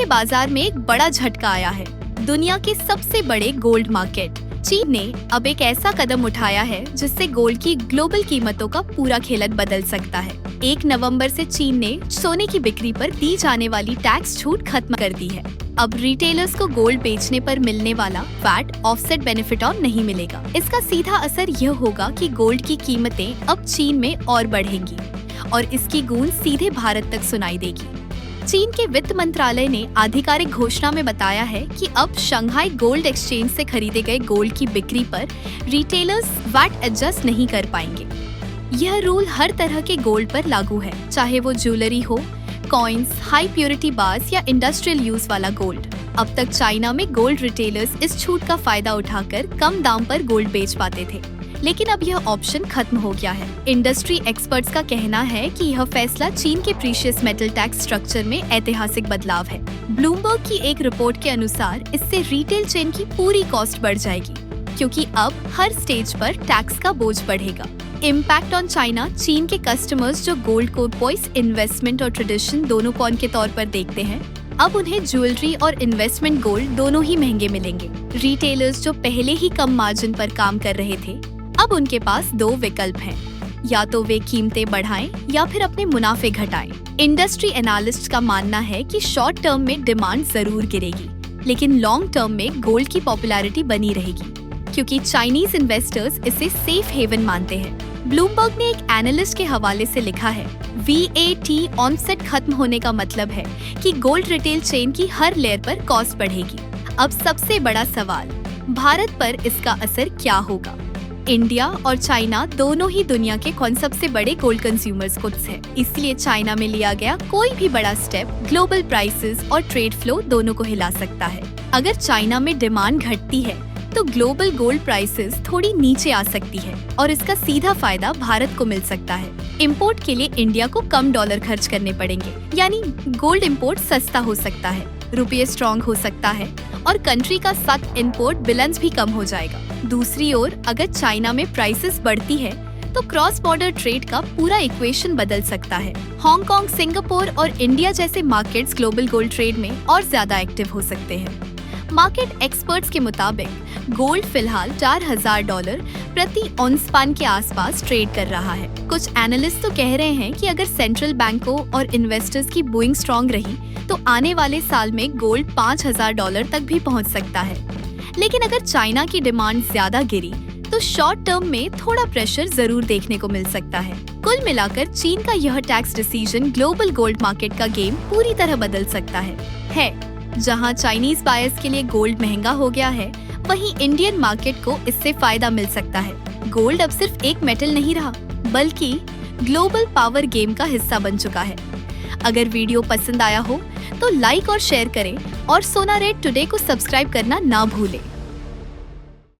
के बाजार में एक बड़ा झटका आया है। दुनिया के सबसे बड़े गोल्ड मार्केट चीन ने अब एक ऐसा कदम उठाया है जिससे गोल्ड की ग्लोबल कीमतों का पूरा खेल बदल सकता है। 1 नवंबर से चीन ने सोने की बिक्री पर दी जाने वाली टैक्स छूट खत्म कर दी है। अब रिटेलर्स को गोल्ड बेचने पर मिलने वाला वैट ऑफसेट बेनिफिट और नहीं मिलेगा। इसका सीधा असर यह होगा कि गोल्ड की कीमतें अब चीन में और बढ़ेंगी और इसकी गूंज सीधे भारत तक सुनाई देगी। चीन के वित्त मंत्रालय ने आधिकारिक घोषणा में बताया है कि अब शंघाई गोल्ड एक्सचेंज से खरीदे गए गोल्ड की बिक्री पर रिटेलर्स वैट एडजस्ट नहीं कर पाएंगे। यह रूल हर तरह के गोल्ड पर लागू है, चाहे वो ज्वेलरी हो, कॉइन्स, हाई प्योरिटी बार्स या इंडस्ट्रियल यूज वाला गोल्ड। अब तक चाइना में गोल्ड रिटेलर्स इस छूट का फायदा उठाकर कम दाम पर गोल्ड बेच पाते थे, लेकिन अब यह ऑप्शन खत्म हो गया है। इंडस्ट्री एक्सपर्ट्स का कहना है कि यह फैसला चीन के प्रीशियस मेटल टैक्स स्ट्रक्चर में ऐतिहासिक बदलाव है। ब्लूमबर्ग की एक रिपोर्ट के अनुसार इससे रिटेल चेन की पूरी कॉस्ट बढ़ जाएगी, क्योंकि अब हर स्टेज पर टैक्स का बोझ बढ़ेगा। Impact on China. चीन के कस्टमर्स जो गोल्ड को पॉइस इन्वेस्टमेंट और ट्रेडिशन दोनों पॉन के तौर पर देखते हैं, अब उन्हें ज्वेलरी और इन्वेस्टमेंट गोल्ड दोनों ही महंगे मिलेंगे। रिटेलर्स जो पहले ही कम मार्जिन पर काम कर रहे थे, अब उनके पास 2 विकल्प हैं, या तो वे कीमतें बढ़ाएं या फिर अपने मुनाफे घटाएं। इंडस्ट्री एनालिस्ट का मानना है कि शॉर्ट टर्म में डिमांड जरूर गिरेगी, लेकिन लॉन्ग टर्म में गोल्ड की पॉपुलैरिटी बनी रहेगी, क्योंकि चाइनीज इन्वेस्टर्स इसे सेफ हेवन मानते हैं। ब्लूमबर्ग ने एक एनालिस्ट के हवाले से लिखा है, VAT ऑनसेट खत्म होने का मतलब है कि गोल्ड रिटेल चेन की हर लेयर पर कॉस्ट बढ़ेगी। अब सबसे बड़ा सवाल, भारत पर इसका असर क्या होगा? इंडिया और चाइना दोनों ही दुनिया के सबसे बड़े गोल्ड कंज्यूमर्स गुड्स हैं, इसलिए चाइना में लिया गया कोई भी बड़ा स्टेप ग्लोबल प्राइसेस और ट्रेड फ्लो दोनों को हिला सकता है। अगर चाइना में डिमांड घटती है तो ग्लोबल गोल्ड प्राइसेस थोड़ी नीचे आ सकती है और इसका सीधा फायदा भारत को मिल सकता है। इंपोर्ट के लिए इंडिया को कम डॉलर खर्च करने पड़ेंगे, यानी गोल्ड इंपोर्ट सस्ता हो सकता है, रुपये स्ट्रॉन्ग हो सकता है और कंट्री का सख्त इंपोर्ट बैलेंस भी कम हो जाएगा। दूसरी ओर अगर चाइना में प्राइसेस बढ़ती है तो क्रॉस बॉर्डर ट्रेड का पूरा इक्वेशन बदल सकता है। हांगकांग, सिंगापुर और इंडिया जैसे मार्केट्स ग्लोबल गोल्ड ट्रेड में और ज्यादा एक्टिव हो सकते हैं। मार्केट एक्सपर्ट्स के मुताबिक गोल्ड फिलहाल $4,000 प्रति ऑन्स पान के आसपास ट्रेड कर रहा है। कुछ एनालिस्ट तो कह रहे हैं कि अगर सेंट्रल बैंकों और इन्वेस्टर्स की बूइंग स्ट्रॉन्ग रही तो आने वाले साल में गोल्ड $5,000 तक भी पहुंच सकता है। लेकिन अगर चाइना की डिमांड ज्यादा गिरी तो शॉर्ट टर्म में थोड़ा प्रेशर जरूर देखने को मिल सकता है। कुल मिलाकर चीन का यह tax decision global gold market का गेम पूरी तरह बदल सकता है। जहां चाइनीज बायर्स के लिए गोल्ड महंगा हो गया है, वहीं इंडियन मार्केट को इससे फायदा मिल सकता है। गोल्ड अब सिर्फ एक मेटल नहीं रहा, बल्कि ग्लोबल पावर गेम का हिस्सा बन चुका है। अगर वीडियो पसंद आया हो तो लाइक और शेयर करें और सोना रेट टुडे को सब्सक्राइब करना ना भूलें।